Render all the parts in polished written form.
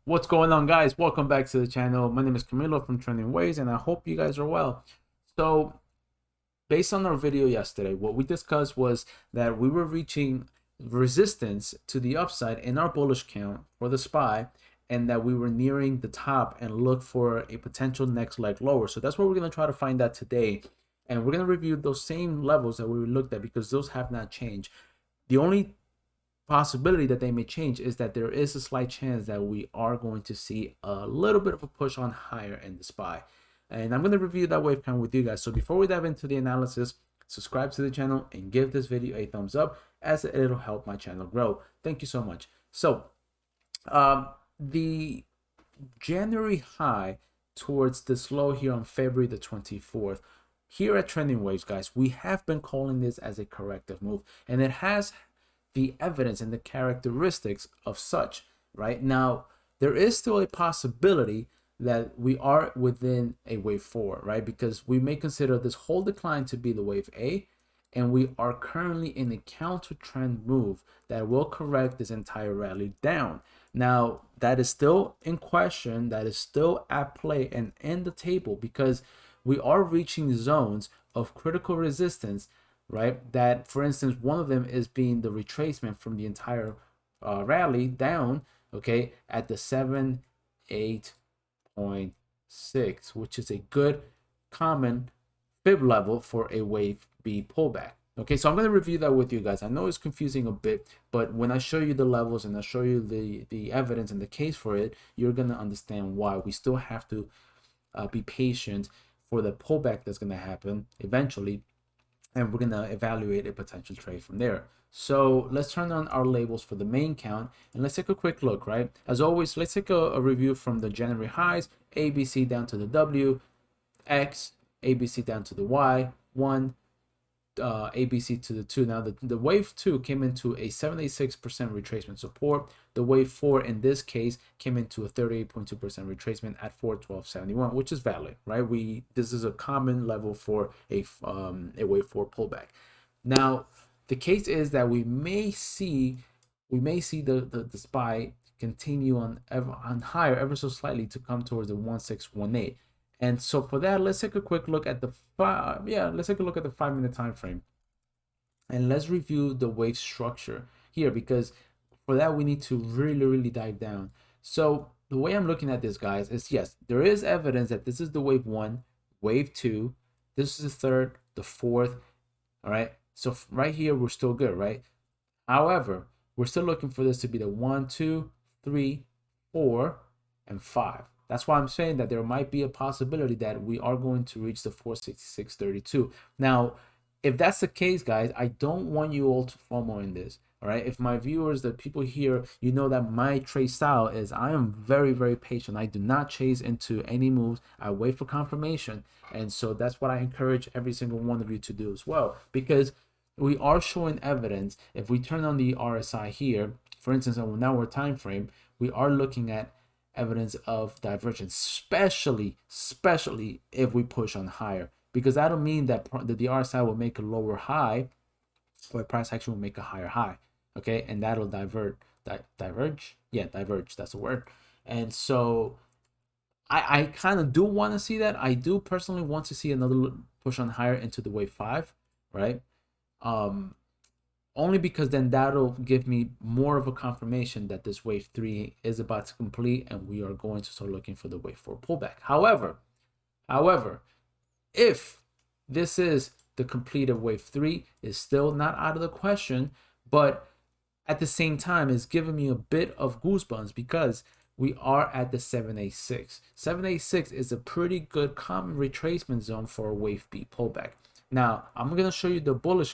What's going on, guys? Welcome back to the channel. My name is Camilo from Trending Waves, and I hope you guys are well. So based on our video yesterday, what we discussed was that we were reaching resistance to the upside in our bullish count for the SPY, and that we were nearing the top and look for a potential next leg lower. So that's what we're going to try to find out today, and we're going to review those same levels that we looked at because those have not changed. The only possibility that they may change is that there is a slight chance that we are going to see a little bit of a push on higher in the SPY. And I'm going to review that wave count with you guys. So before we dive into the analysis, subscribe to the channel and give this video a thumbs up, as it'll help my channel grow. Thank you so much. So the January high towards this low here on February the 24th, here at Trending Waves, guys, we have been calling this as a corrective move, and it has the evidence and the characteristics of such. Right now, there is still a possibility that we are within a wave 4, right? Because we may consider this whole decline to be the wave A, and we are currently in a counter trend move that will correct this entire rally down. Now, that is still in question, that is still at play and in the table, because we are reaching zones of critical resistance, right? That, for instance, one of them is being the retracement from the entire rally down, okay, at the 78.6, which is a good common fib level for a wave B pullback. Okay, so I'm going to review that with you guys. I know it's confusing a bit, but when I show you the levels and I show you the evidence and the case for it, you're going to understand why we still have to be patient for the pullback that's going to happen eventually, and we're going to evaluate a potential trade from there. So let's turn on our labels for the main count, and let's take a quick look, right? As always, let's take a review from the January highs, ABC down to the W, X, ABC down to the Y, 1, ABC to the 2. Now the wave 2 came into a 76% retracement support. The wave 4 in this case came into a 38.2% retracement at 412.71, which is valid, right? This is a common level for a wave 4 pullback. Now the case is that we may see the SPY continue on higher ever so slightly to come towards the 1618. And so for that, let's take a quick look at the 5-minute time frame, and let's review the wave structure here, because for that we need to really dive down. So the way I'm looking at this, guys, is yes, there is evidence that this is the wave 1, wave 2, this is the third, the fourth. All right, so right here we're still good, right? However, we're still looking for this to be the 1, 2, 3, 4, and 5. That's why I'm saying that there might be a possibility that we are going to reach the 466.32. Now, if that's the case, guys, I don't want you all to FOMO in this. All right, if my viewers, the people here, you know that my trade style is I am very patient. I do not chase into any moves. I wait for confirmation. And so that's what I encourage every single one of you to do as well, because we are showing evidence. If we turn on the RSI here, for instance, on the hour time frame, we are looking at evidence of divergence, especially if we push on higher, because that'll mean that the RSI will make a lower high, or price action will make a higher high. Okay, and that'll diverge. That's the word. And so I kind of do want to see that. I do personally want to see another push on higher into the wave 5, right? Only because then that'll give me more of a confirmation that this wave 3 is about to complete, and we are going to start looking for the wave 4 pullback. However, if this is the completed wave 3, is still not out of the question, but at the same time is giving me a bit of goosebumps, because we are at the 786. 786 is a pretty good common retracement zone for a wave B pullback. Now I'm going to show you the bearish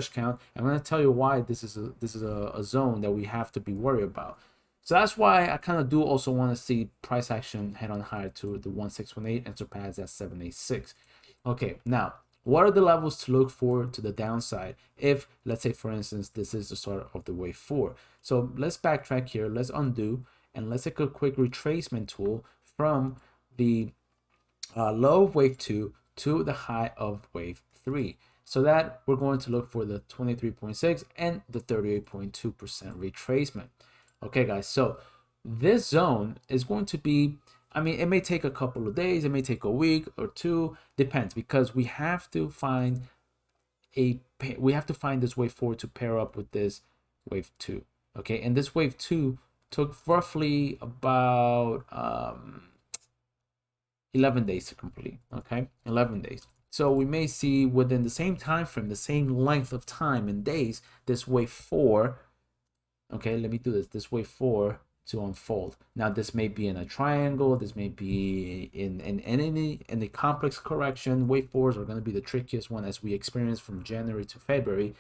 count. I'm going to tell you why this is a zone that we have to be worried about. So that's why I kind of do also want to see price action head on higher to the 1618 and surpass that 786. Okay, now what are the levels to look for to the downside if, let's say, for instance, this is the start of the wave 4? So let's backtrack here, let's undo, and let's take a quick retracement tool from the low of wave 2 to the high of wave 3. So that we're going to look for the 23.6 and the 38.2% retracement. Okay, guys, so this zone is going to be, I mean, it may take a couple of days, it may take a week or two, depends, because we have to find this wave 4 to pair up with this wave 2. Okay, and this wave 2 took roughly about 11 days to complete. Okay, 11 days. So we may see within the same time frame, the same length of time in days, this wave 4. Okay, let me do this wave 4 to unfold. Now this may be in a triangle, this may be in any complex correction. Wave 4s are going to be the trickiest one, as we experienced from January to February.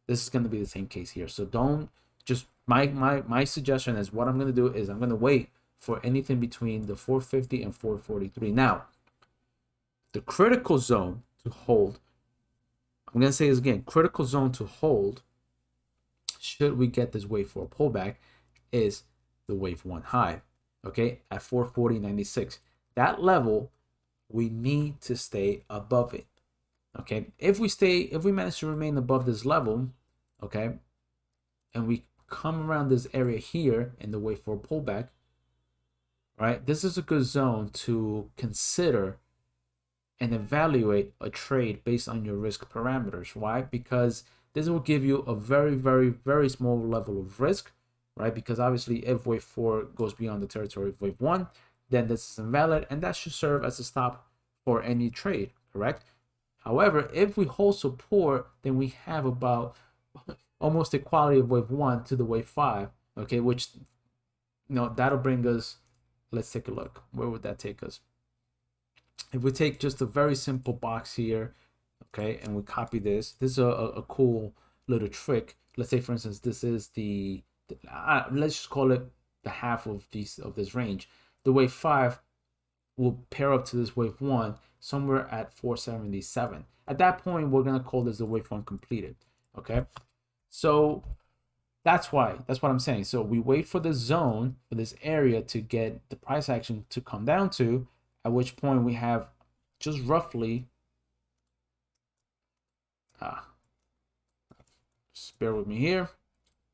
This is going to be the same case here. So don't just, my suggestion is, what I'm going to do is I'm going to wait for anything between the 450 and 443. Now the critical zone to hold, I'm going to say this again, critical zone to hold, should we get this wave 4 pullback, is the wave 1 high, okay, at 440.96. That level, we need to stay above it. Okay, if we manage to remain above this level, okay, and we come around this area here in the wave 4 pullback, right, this is a good zone to consider and evaluate a trade based on your risk parameters. Why? Because this will give you a very, very, very small level of risk, right? Because obviously if wave 4 goes beyond the territory of wave 1, then this is invalid, and that should serve as a stop for any trade, correct? However, if we hold support, then we have about almost equality of wave 1 to the wave 5, okay, which, you know, that'll bring us, let's take a look. Where would that take us? If we take just a very simple box here, okay, and we copy this, this is a cool little trick. Let's say, for instance, this is let's just call it the half of this range. The wave 5 will pair up to this wave 1 somewhere at 477. At that point, we're gonna call this the wave 1 completed. Okay, so that's what I'm saying. So we wait for the zone, for this area, to get the price action to come down to, at which point we have just roughly, just bear with me here,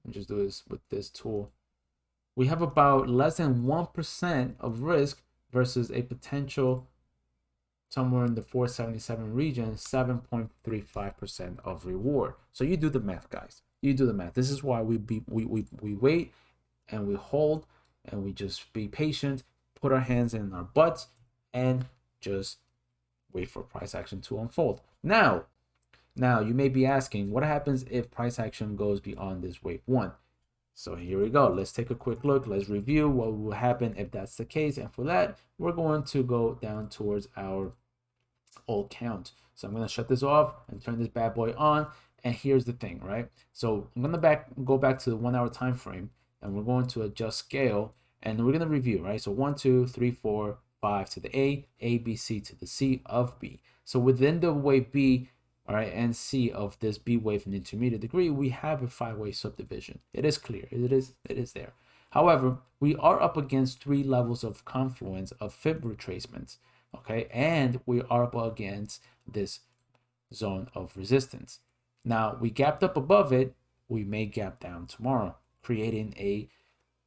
and just do this with this tool. We have about less than 1% of risk versus a potential somewhere in the 477 region, 7.35% of reward. So you do the math, guys. You do the math. This is why we wait and we hold and we just be patient, put our hands in our butts, and just wait for price action to unfold. Now you may be asking, what happens if price action goes beyond this wave 1? So here we go. Let's take a quick look. Let's review what will happen if that's the case. And for that, we're going to go down towards our old count. So I'm going to shut this off and turn this bad boy on. And here's the thing, right? So I'm going to go back to the 1 hour time frame, and we're going to adjust scale, and we're going to review, right? So 1, 2, 3, 4, 5 to the A, B, C to the C of B. So within the wave B, all right, and C of this B wave in intermediate degree, we have a 5-way subdivision. It is clear. It is there. However, we are up against 3 levels of confluence of fib retracements, okay? And we are up against this zone of resistance. Now, we gapped up above it. We may gap down tomorrow, creating a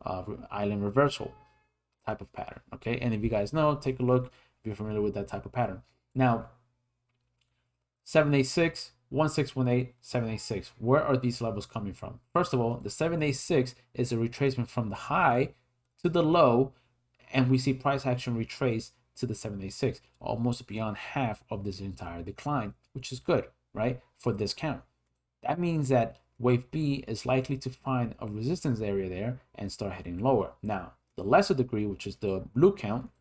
island reversal type of pattern, okay? And if you guys know, take a look if you're familiar with that type of pattern. Now, 786, 1618, 786. Where are these levels coming from? First of all, the 786 is a retracement from the high to the low, and we see price action retrace to the 786, almost beyond half of this entire decline, which is good, right, for this count. That means that wave B is likely to find a resistance area there and start heading lower. Now, the lesser degree, which is the blue count,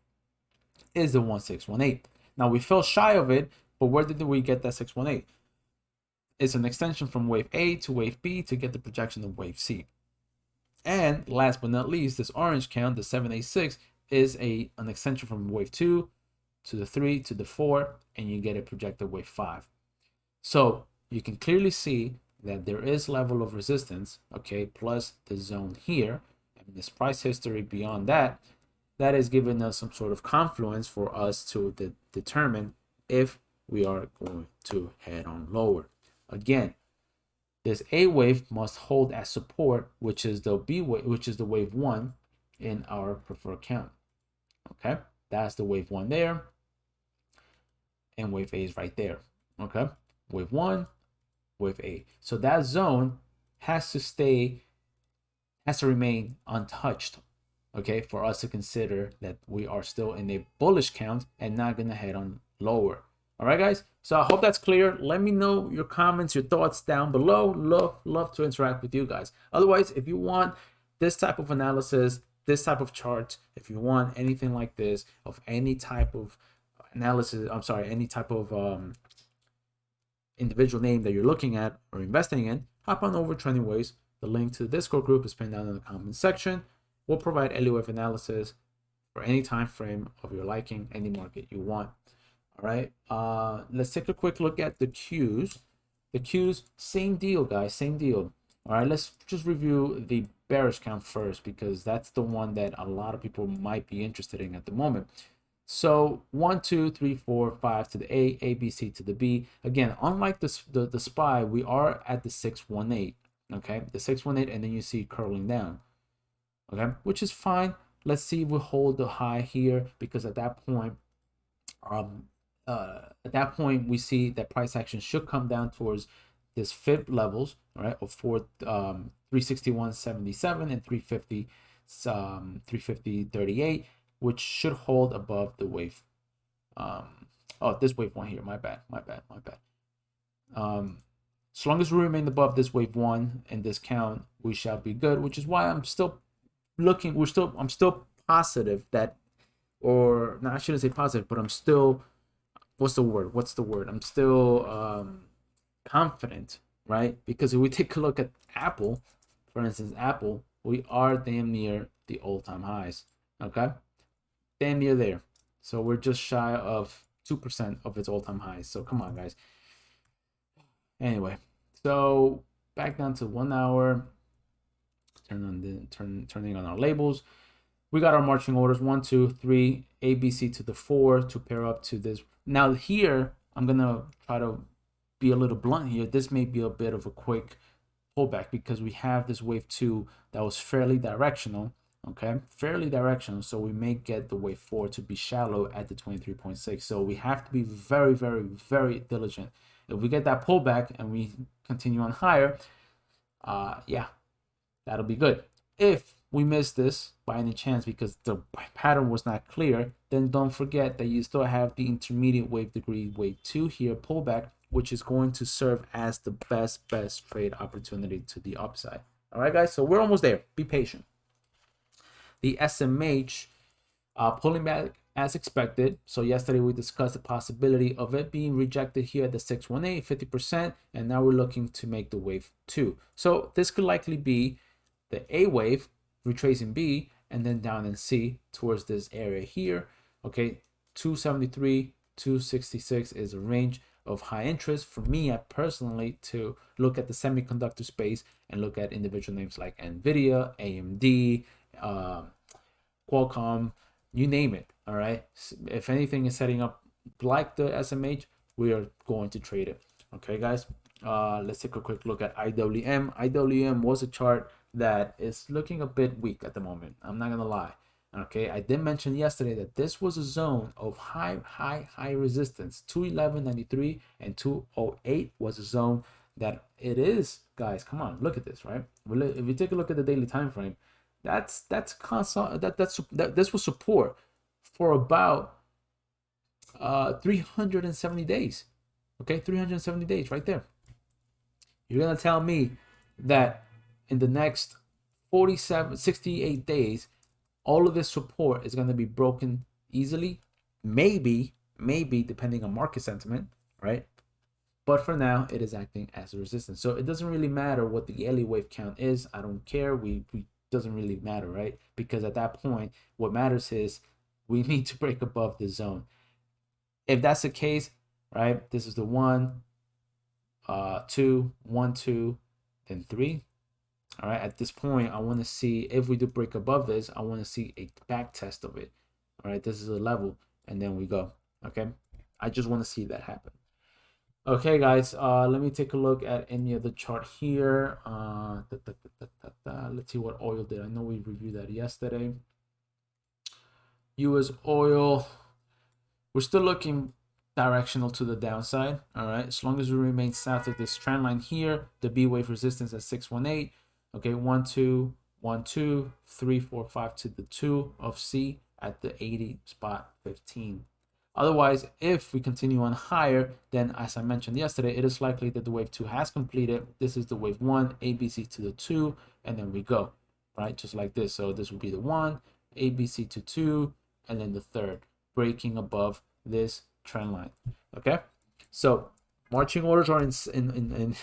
is the 1618. Now, we fell shy of it, but where did we get that 618? It's an extension from wave A to wave B to get the projection of wave C. And last but not least, this orange count, the 786, is an extension from wave 2 to the 3 to the 4, and you get a projected wave 5. So you can clearly see that there is level of resistance, okay, plus the zone here, and this price history beyond that, that is giving us some sort of confluence for us to determine if we are going to head on lower. Again, this A wave must hold as support, which is the B wave, which is the wave 1, in our preferred count. Okay, that's the wave 1 there, and wave A is right there. Okay, wave 1, wave A. So that zone has to remain untouched, okay, for us to consider that we are still in a bullish count and not gonna head on lower. All right, guys, so I hope that's clear. Let me know your comments, your thoughts down below. Love to interact with you guys. Otherwise, if you want this type of analysis, this type of chart, if you want anything like this of any type of analysis, I'm sorry, any type of individual name that you're looking at or investing in, hop on over Trending Waves. The link to the Discord group is pinned down in the comments section. We'll provide Elliott analysis for any time frame of your liking, any market you want. All right, let's take a quick look at the Qs. The Qs, same deal, guys, same deal. All right, let's just review the bearish count first, because that's the one that a lot of people might be interested in at the moment. So 1, 2, 3, 4, 5 to the A, B, C to the B. Again, unlike the SPY, we are at the 618. Okay, the 618, and then you see curling down. Okay, which is fine. Let's see if we hold the high here, because at that point, we see that price action should come down towards this fib levels, all right, of 361.77 and 350.38, which should hold above the wave. This wave 1 here. My bad. So long as we remain above this wave 1 and this count, we shall be good. Which is why I'm still looking. I'm still positive that, or no, I shouldn't say positive, but I'm still. What's the word? I'm still confident, right? Because if we take a look at Apple, for instance, Apple, we are damn near the all-time highs. Okay, damn near there. So we're just shy of 2% of its all-time highs. So come on, guys. Anyway, so back down to 1 hour. Turning on our labels. We got our marching orders 1, 2, 3, A, B, C to the 4 to pair up to this. Now here, I'm gonna try to be a little blunt here. This may be a bit of a quick pullback, because we have this wave 2 that was fairly directional. Okay, fairly directional. So we may get the wave 4 to be shallow at the 23.6. So we have to be very, very, very diligent. If we get that pullback and we continue on higher, yeah, that'll be good. If we miss this by any chance because the pattern was not clear, then don't forget that you still have the intermediate wave degree wave 2 here pullback, which is going to serve as the best trade opportunity to the upside. All right, guys, so we're almost there. Be patient. The SMH pulling back as expected. So yesterday we discussed the possibility of it being rejected here at the 618, 50%, and now we're looking to make the wave 2. So this could likely be the A wave retracing B and then down in C towards this area here. Okay, 273, 266 is a range of high interest for me personally to look at the semiconductor space and look at individual names like Nvidia, AMD, Qualcomm, you name it. All right, if anything is setting up like the SMH, we are going to trade it. Okay, guys, let's take a quick look at IWM. IWM was a chart that is looking a bit weak at the moment. I'm not gonna lie. Okay, I did mention yesterday that this was a zone of high resistance. 211.93 and 208 was a zone that it is, guys. Come on, look at this, right? If you take a look at the daily time frame, that's constant. This was support for about 370 days. Okay, 370 days right there. You're gonna tell me that in the next 68 days, all of this support is going to be broken easily? Maybe, depending on market sentiment, right? But for now, it is acting as a resistance. So it doesn't really matter what the Elliott wave count is. I don't care. We doesn't really matter, right? Because at that point, what matters is we need to break above the zone. If that's the case, right? This is the 1, 2, 1, 2, then 3. All right, at this point, I want to see if we do break above this, I want to see a back test of it. All right, this is a level, and then we go. Okay, I just want to see that happen. Okay, guys, let me take a look at any other chart here. Let's see what oil did. I know we reviewed that yesterday. US oil, we're still looking directional to the downside. All right, as long as we remain south of this trend line here, the B wave resistance at 618. Okay, 1 2 1 2 3 4 5 to the 2 of C at the 80 spot 15. Otherwise, if we continue on higher, then as I mentioned yesterday, it is likely that the wave 2 has completed. This is the wave 1, ABC to the 2, and then we go, right? Just like this. So this would be the 1, ABC to 2, and then the third, breaking above this trend line. Okay, so marching orders are in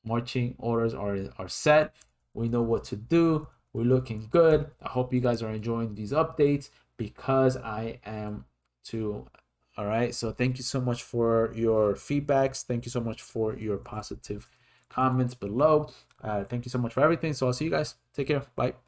marching orders are set. We know what to do. We're looking good. I hope you guys are enjoying these updates, because I am too. All right, so thank you so much for your feedbacks. Thank you so much for your positive comments below. Thank you so much for everything. So I'll see you guys. Take care. Bye.